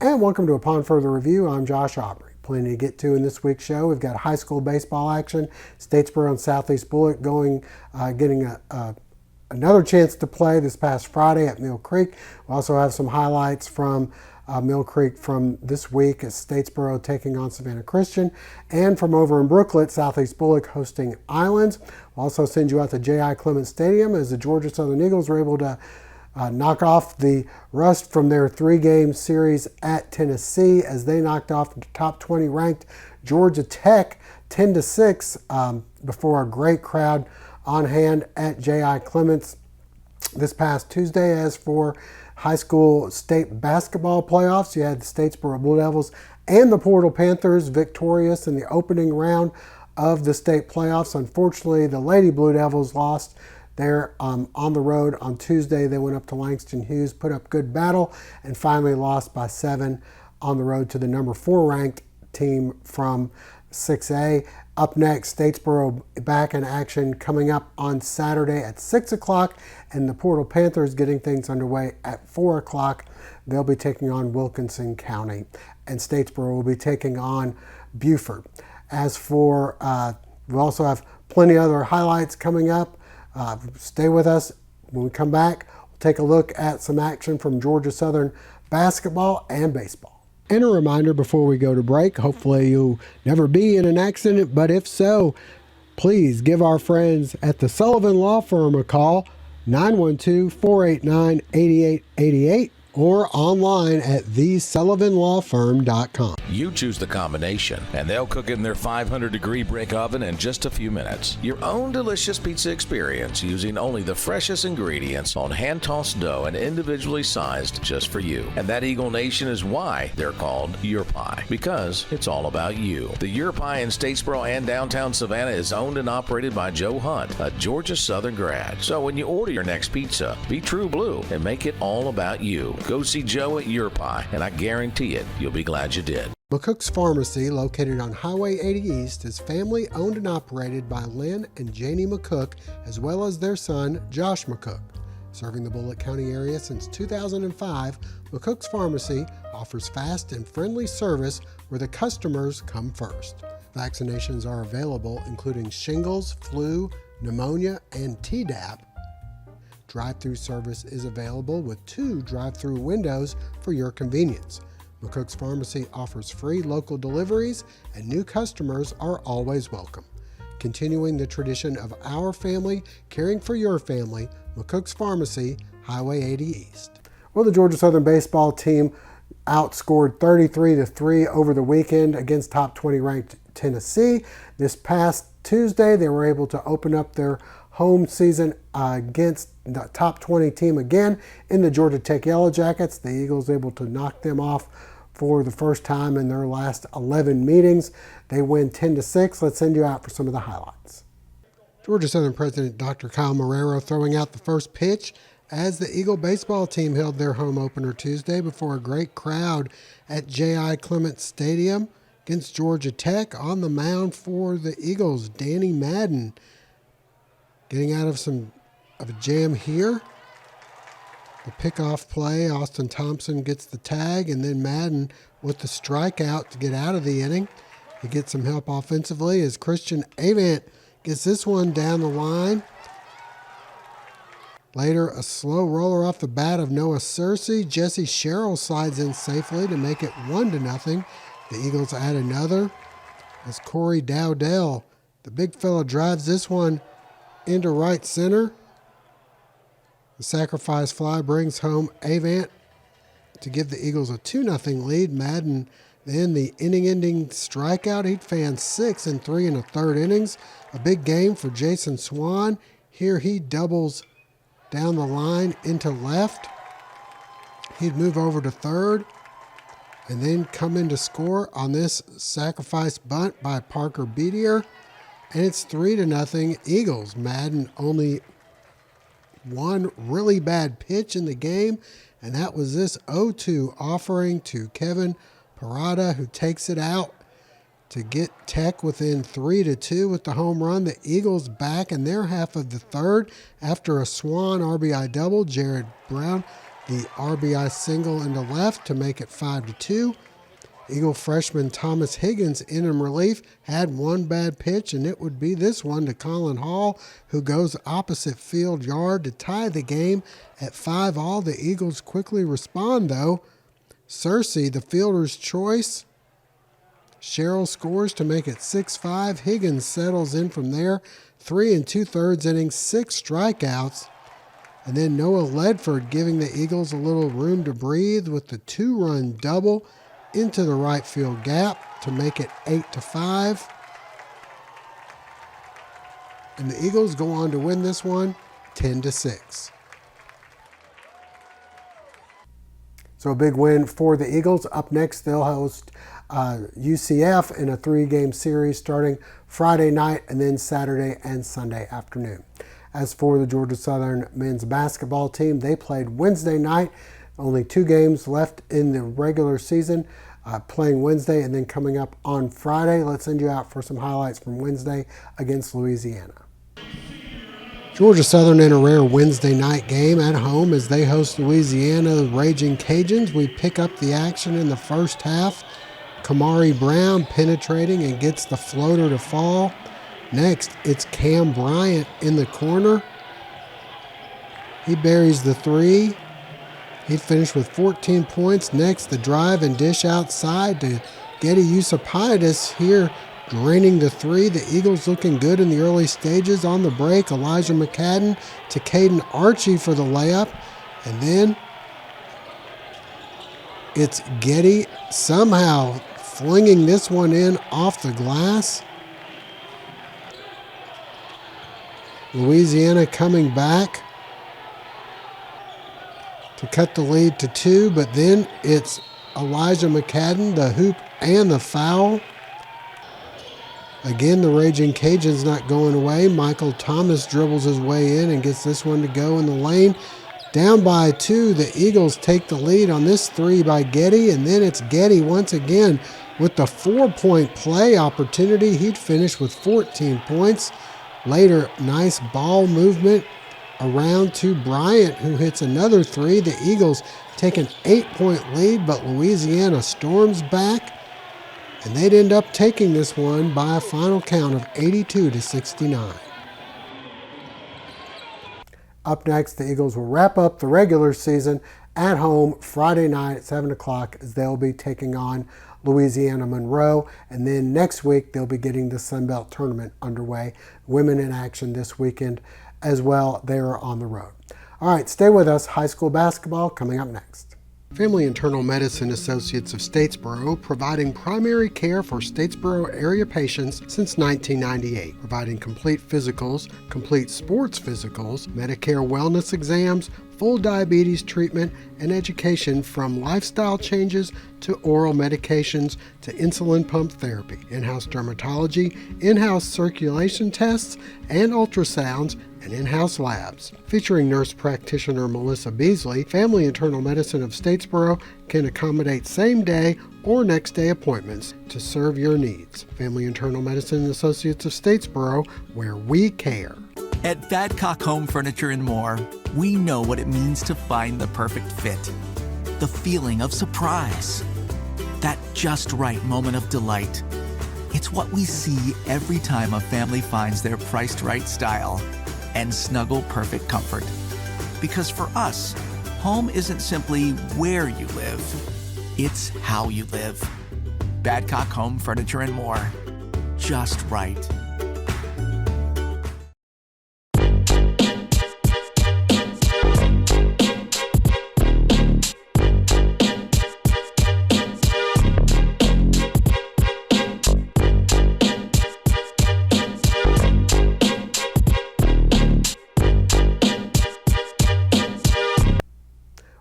And welcome to Upon Further Review. I'm Josh Aubrey. Plenty to get to in this week's show. We've got high school baseball action. Statesboro and Southeast Bullock getting another chance to play this past Friday at Mill Creek. We also have some highlights from Mill Creek from this week as Statesboro taking on Savannah Christian, and from over in Brooklet, Southeast Bullock hosting Islands. We'll also send you out to J.I. Clements Stadium as the Georgia Southern Eagles were able to knock off the rust from their three-game series at Tennessee as they knocked off the top 20 ranked Georgia Tech 10-6 before a great crowd on hand at J.I. Clements this past Tuesday. As for high school state basketball playoffs, you had the Statesboro Blue Devils and the Portal Panthers victorious in the opening round of the state playoffs. Unfortunately, the Lady Blue Devils lost. They're on the road on Tuesday. They went up to Langston Hughes, put up good battle, and finally lost by 7 on the road to the number 4 ranked team from 6A. Up next, Statesboro back in action coming up on Saturday at 6 o'clock, and the Portal Panthers getting things underway at 4 o'clock. They'll be taking on Wilkinson County, and Statesboro will be taking on Buford. As for, we also have plenty of other highlights coming up. Stay with us. When we come back, we'll take a look at some action from Georgia Southern basketball and baseball. And a reminder before we go to break, hopefully you'll never be in an accident, but if so, please give our friends at the Sullivan Law Firm a call, 912-489-8888, or online at thesullivanlawfirm.com. You choose the combination, and they'll cook it in their 500-degree brick oven in just a few minutes. Your own delicious pizza experience using only the freshest ingredients on hand-tossed dough and individually sized just for you. And that Eagle Nation is why they're called Your Pie, because it's all about you. The Your Pie in Statesboro and downtown Savannah is owned and operated by Joe Hunt, a Georgia Southern grad. So when you order your next pizza, be true blue and make it all about you. Go see Joe at Your Pie, and I guarantee it, you'll be glad you did. McCooks Pharmacy, located on Highway 80 East, is family owned and operated by Lynn and Janie McCook, as well as their son, Josh McCook. Serving the Bullock County area since 2005, McCooks Pharmacy offers fast and friendly service where the customers come first. Vaccinations are available, including shingles, flu, pneumonia, and Tdap. Drive-through service is available with 2 drive-through windows for your convenience. McCooks Pharmacy offers free local deliveries, and new customers are always welcome. Continuing the tradition of our family caring for your family, McCooks Pharmacy, Highway 80 East. Well, the Georgia Southern baseball team outscored 33-3 over the weekend against top 20 ranked Tennessee. This past Tuesday, they were able to open up their home season against the top 20 team again in the Georgia Tech Yellow Jackets. The Eagles able to knock them off for the first time in their last 11 meetings. They win 10-6. Let's send you out for some of the highlights. Georgia Southern President Dr. Kyle Marrero throwing out the first pitch as the Eagle baseball team held their home opener Tuesday before a great crowd at J.I. Clements Stadium against Georgia Tech. On the mound for the Eagles, Danny Madden getting out of a jam here. The pickoff play, Austin Thompson gets the tag, and then Madden with the strikeout to get out of the inning. He gets some help offensively as Christian Avant gets this one down the line. Later, a slow roller off the bat of Noah Searcy. Jesse Sherrill slides in safely to make it 1-0. The Eagles add another as Corey Dowdell, the big fella, drives this one into right center. The sacrifice fly brings home Avant to give the Eagles a 2-0 lead. Madden then the inning-ending strikeout. He'd fan 6 and 3 1/3 innings. A big game for Jason Swan. Here he doubles down the line into left. He'd move over to third and then come in to score on this sacrifice bunt by Parker Beatier. And it's 3-0 Eagles. Madden only one really bad pitch in the game, and that was this 0-2 offering to Kevin Parada, who takes it out to get Tech within 3-2 with the home run. The Eagles back in their half of the third after a Swan RBI double. Jared Brown the RBI single into left to make it 5-2. Eagle freshman Thomas Higgins in relief had one bad pitch, and it would be this one to Colin Hall, who goes opposite field yard to tie the game at 5-all. The Eagles quickly respond, though. Cersei, the fielder's choice. Sherrill scores to make it 6-5. Higgins settles in from there. 3 2/3 innings, 6 strikeouts. And then Noah Ledford giving the Eagles a little room to breathe with the 2-run double into the right field gap to make it 8-5. And the Eagles go on to win this one 10-6. So a big win for the Eagles. Up next, they'll host UCF in a 3-game series starting Friday night and then Saturday and Sunday afternoon. As for the Georgia Southern men's basketball team, they played Wednesday night. Only 2 games left in the regular season, playing Wednesday and then coming up on Friday. Let's send you out for some highlights from Wednesday against Louisiana. Georgia Southern in a rare Wednesday night game at home as they host Louisiana Raging Cajuns. We pick up the action in the first half. Kamari Brown penetrating and gets the floater to fall. Next, it's Cam Bryant in the corner. He buries the 3. He finished with 14 points. Next, the drive and dish outside to Getty Yusupaitis here, draining the 3. The Eagles looking good in the early stages. On the break, Elijah McCadden to Caden Archie for the layup. And then it's Getty somehow flinging this one in off the glass. Louisiana coming back to cut the lead to 2, but then it's Elijah McCadden, the hoop and the foul. Again, the Raging Cajuns not going away. Michael Thomas dribbles his way in and gets this one to go in the lane. Down by 2, the Eagles take the lead on this 3 by Getty, and then it's Getty once again with the 4-point play opportunity. He'd finish with 14 points. Later, nice ball movement around to Bryant, who hits another 3. The Eagles take an 8-point lead, but Louisiana storms back, and they'd end up taking this one by a final count of 82-69. Up next, the Eagles will wrap up the regular season at home Friday night at 7 o'clock as they'll be taking on Louisiana Monroe. And then next week, they'll be getting the Sun Belt Tournament underway. Women in action this weekend as well. They are on the road. All right, stay with us. High school basketball coming up next. Family Internal Medicine Associates of Statesboro, providing primary care for Statesboro area patients since 1998, providing complete physicals, complete sports physicals, Medicare wellness exams, full diabetes treatment, and education from lifestyle changes to oral medications to insulin pump therapy, in-house dermatology, in-house circulation tests, and ultrasounds, and in-house labs. Featuring nurse practitioner Melissa Beasley, Family Internal Medicine of Statesboro can accommodate same-day or next-day appointments to serve your needs. Family Internal Medicine Associates of Statesboro, where we care. At Badcock Home Furniture and More, we know what it means to find the perfect fit. The feeling of surprise. That just right moment of delight. It's what we see every time a family finds their priced right style and snuggle perfect comfort. Because for us, home isn't simply where you live, it's how you live. Badcock Home Furniture and More. Just right.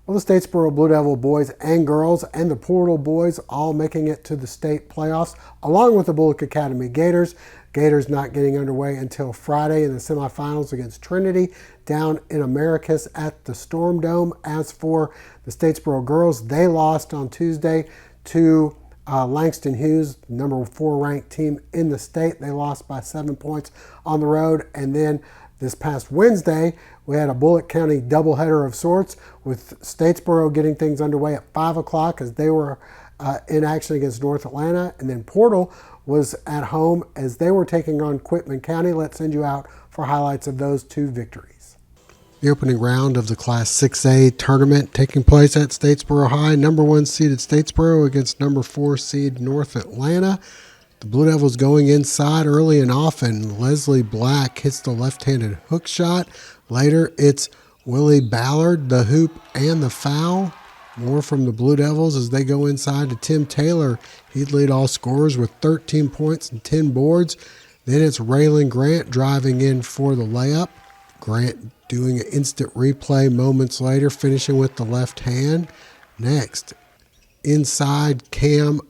Well, the Statesboro Blue Devil boys and girls and the Portal boys all making it to the state playoffs, along with the Bullock Academy Gators. Gators not getting underway until Friday in the semifinals against Trinity down in Americus at the Storm Dome. As for the Statesboro girls, they lost on Tuesday to Langston Hughes, number 4 ranked team in the state. They lost by 7 points on the road. And then This past Wednesday, we had a Bullitt County doubleheader of sorts, with Statesboro getting things underway at 5 o'clock as they were in action against North Atlanta, and then Portal was at home as they were taking on Quitman County. Let's send you out for highlights of those two victories. The opening round of the Class 6A tournament taking place at Statesboro High. Number 1 seeded Statesboro against number 4 seed North Atlanta. The Blue Devils going inside early and often. Leslie Black hits the left-handed hook shot. Later, it's Willie Ballard, the hoop and the foul. More from the Blue Devils as they go inside to Tim Taylor. He'd lead all scorers with 13 points and 10 boards. Then it's Raylan Grant driving in for the layup. Grant doing an instant replay moments later, finishing with the left hand. Next, inside, Cam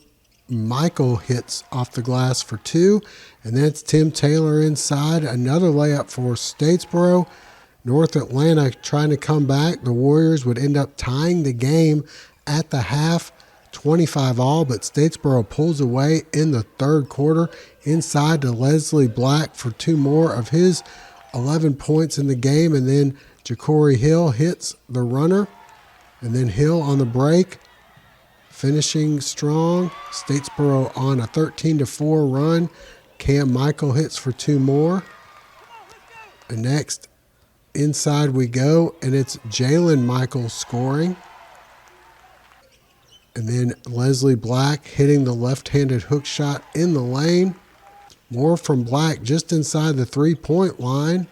Michael hits off the glass for 2. And that's Tim Taylor inside. Another layup for Statesboro. North Atlanta trying to come back. The Warriors would end up tying the game at the half, 25 all, but Statesboro pulls away in the third quarter. Inside to Leslie Black for 2 more of his 11 points in the game, and then Ja'Cory Hill hits the runner, and then Hill on the break, finishing strong. Statesboro on a 13-4 run. Cam Michael hits for 2 more. And next, inside we go, and it's Jalen Michael scoring. And then Leslie Black hitting the left-handed hook shot in the lane. More from Black just inside the 3-point line.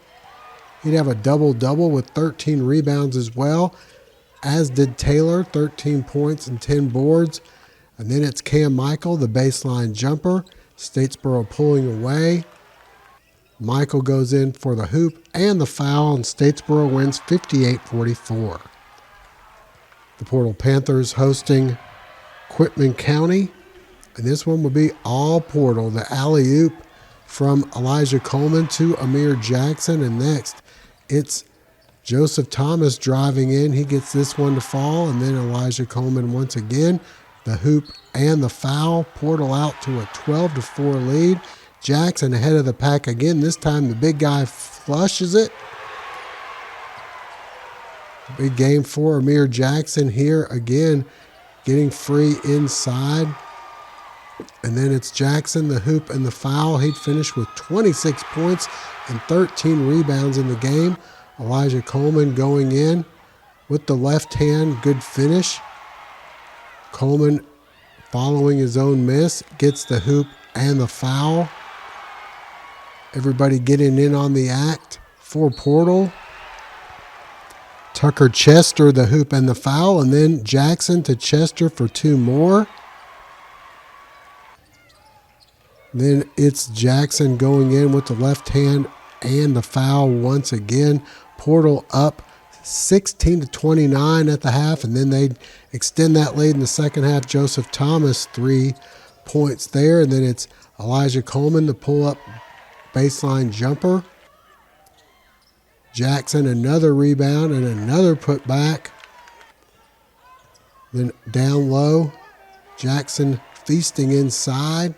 He'd have a double-double with 13 rebounds as well, as did Taylor, 13 points and 10 boards. And then it's Cam Michael, the baseline jumper. Statesboro pulling away. Michael goes in for the hoop and the foul, and Statesboro wins 58-44. The Portal Panthers hosting Quitman County, and this one will be all Portal. The alley-oop from Elijah Coleman to Amir Jackson, and next it's Joseph Thomas driving in. He gets this one to fall, and then Elijah Coleman once again, the hoop and the foul. Portal out to a 12-4 lead. Jackson ahead of the pack again. This time the big guy flushes it. Big game for Amir Jackson here again, getting free inside. And then it's Jackson, the hoop and the foul. He'd finish with 26 points and 13 rebounds in the game. Elijah Coleman going in with the left hand, good finish. Coleman, following his own miss, gets the hoop and the foul. Everybody getting in on the act for Portal. Tucker Chester, the hoop and the foul, and then Jackson to Chester for 2 more. Then it's Jackson going in with the left hand and the foul once again. Portal up 16-29 at the half, and then they extend that lead in the second half. Joseph Thomas, 3 points there, and then it's Elijah Coleman, the pull-up baseline jumper. Jackson, another rebound and another putback. Then down low, Jackson feasting inside.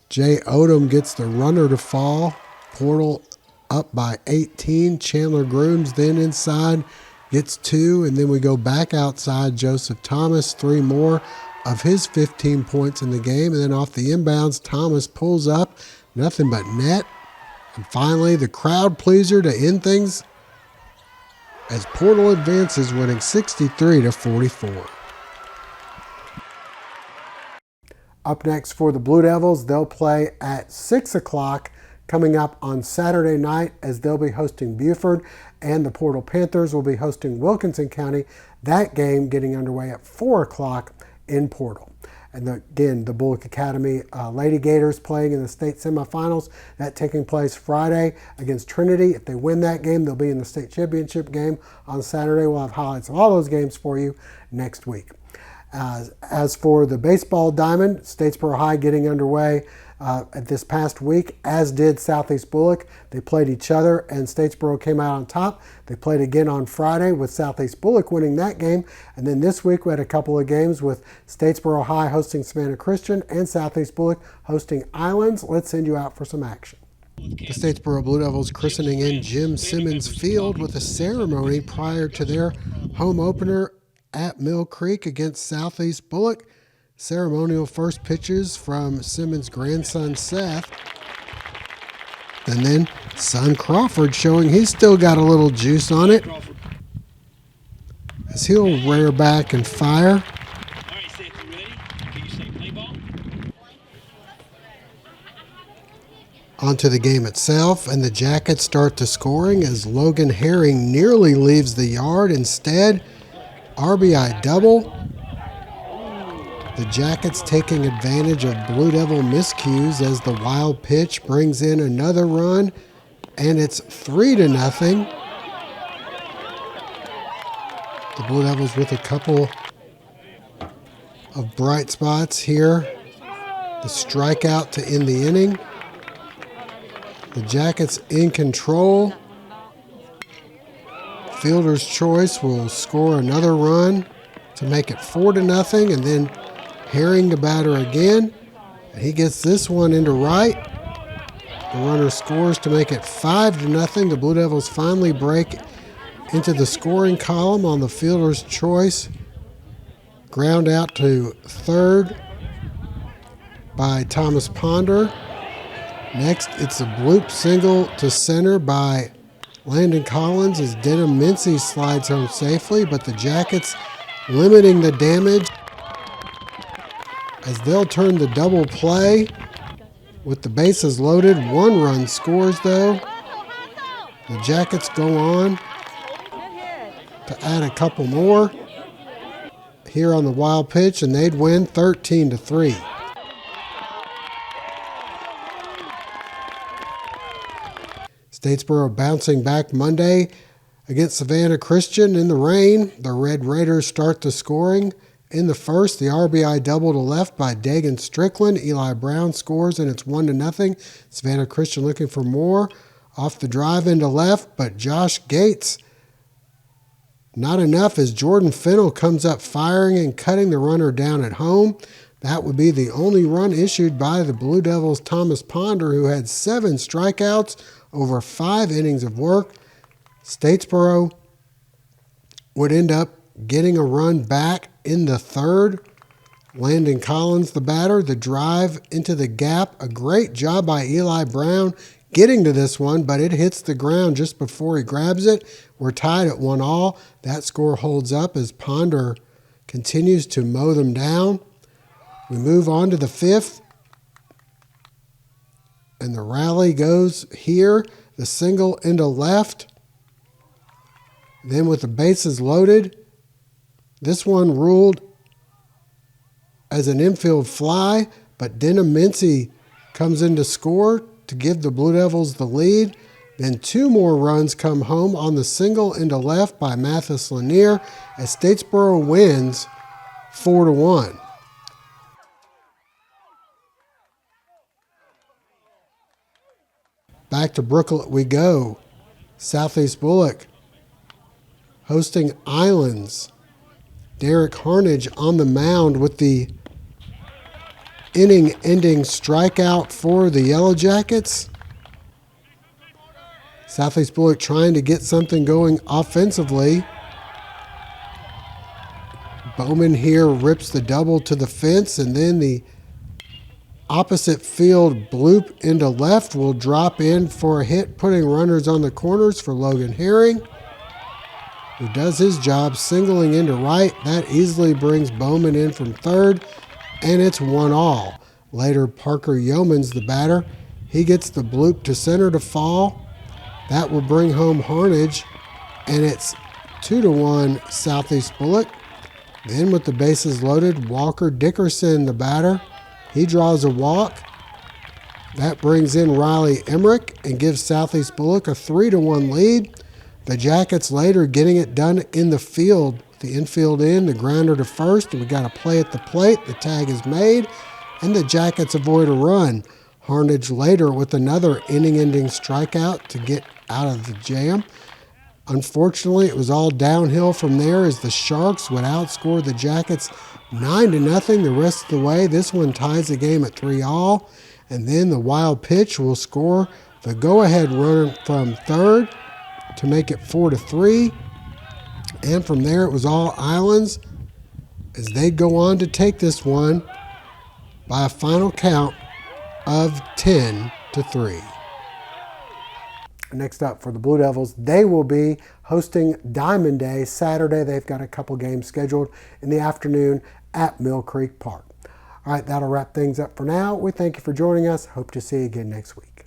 Jay Odom gets the runner to fall. Portal up by 18. Chandler Grooms then inside gets 2, and then we go back outside. Joseph Thomas, 3 more of his 15 points in the game, and then off the inbounds, Thomas pulls up, nothing but net. And finally, the crowd pleaser to end things as Portal advances, winning 63-44. Up next for the Blue Devils, they'll play at 6 o'clock coming up on Saturday night as they'll be hosting Buford, and the Portal Panthers will be hosting Wilkinson County. That game getting underway at 4 o'clock in Portal. And again, the Bullock Academy Lady Gators playing in the state semifinals. That taking place Friday against Trinity. If they win that game, they'll be in the state championship game on Saturday. We'll have highlights of all those games for you next week. As for the baseball diamond, Statesboro High getting underway this past week, as did Southeast Bullock. They played each other, and Statesboro came out on top. They played again on Friday with Southeast Bullock winning that game. And then this week we had a couple of games with Statesboro High hosting Savannah Christian and Southeast Bullock hosting Islands. Let's send you out for some action. The Statesboro Blue Devils christening in Jim Simmons Field with a ceremony prior to their home opener at Mill Creek against Southeast Bullock. Ceremonial first pitches from Simmons' grandson Seth. And then son Crawford showing he's still got a little juice on it, as he'll rear back and fire. Onto the game itself, and the Jackets start the scoring as Logan Herring nearly leaves the yard. Instead, RBI double. The Jackets taking advantage of Blue Devil miscues as the wild pitch brings in another run, and it's 3-0. The Blue Devils with a couple of bright spots here. The strikeout to end the inning. The Jackets in control. Fielder's choice will score another run to make it 4-0, and then Herring to batter again. He gets this one into right. The runner scores to make it 5-0. The Blue Devils finally break into the scoring column on the fielder's choice. Ground out to third by Thomas Ponder. Next, it's a bloop single to center by Landon Collins as Denham Mincy slides home safely, but the Jackets limiting the damage as they'll turn the double play with the bases loaded. One run scores though. The Jackets go on to add a couple more here on the wild pitch, and they'd win 13-3. Statesboro bouncing back Monday against Savannah Christian in the rain. The Red Raiders start the scoring. In the first, the RBI double to left by Dagan Strickland. Eli Brown scores, and it's 1-0. Savannah Christian looking for more. Off the drive into left, but Josh Gates not enough as Jordan Fennell comes up firing and cutting the runner down at home. That would be the only run issued by the Blue Devils' Thomas Ponder, who had 7 strikeouts over 5 innings of work. Statesboro would end up getting a run back in the third. Landon Collins, the batter, the drive into the gap. A great job by Eli Brown getting to this one, but it hits the ground just before he grabs it. We're tied at 1-1. That score holds up as Ponder continues to mow them down. We move on to the fifth, and the rally goes here. The single into left. Then with the bases loaded, this one ruled as an infield fly, but Denham Mincy comes in to score to give the Blue Devils the lead. Then 2 more runs come home on the single into left by Mathis Lanier as Statesboro wins 4-1. Back to Brooklet we go. Southeast Bullock hosting Islands. Derek Harnage on the mound with the inning-ending strikeout for the Yellow Jackets. Southeast Bullock trying to get something going offensively. Bowman here rips the double to the fence, and then the opposite field bloop into left will drop in for a hit, putting runners on the corners for Logan Herring, who does his job singling into right. That easily brings Bowman in from third, and it's 1-1. Later, Parker Yeomans, the batter, he gets the bloop to center to fall. That will bring home Harnage, and it's 2-1 Southeast Bullock. Then with the bases loaded, Walker Dickerson, the batter, he draws a walk. That brings in Riley Emmerich and gives Southeast Bullock a 3-1 lead. The Jackets later getting it done in the field. The infield in, the grounder to first, and we got a play at the plate. The tag is made, and the Jackets avoid a run. Harnage later with another inning-ending strikeout to get out of the jam. Unfortunately, it was all downhill from there as the Sharks would outscore the Jackets 9-0 the rest of the way. This one ties the game at 3-3, and then the wild pitch will score the go-ahead runner from third to make it 4-3. And from there, it was all Islands as they go on to take this one by a final count of 10-3. Next up for the Blue Devils, they will be hosting Diamond Day Saturday. They've got a couple games scheduled in the afternoon at Mill Creek Park. All right, that'll wrap things up for now. We thank you for joining us. Hope to see you again next week.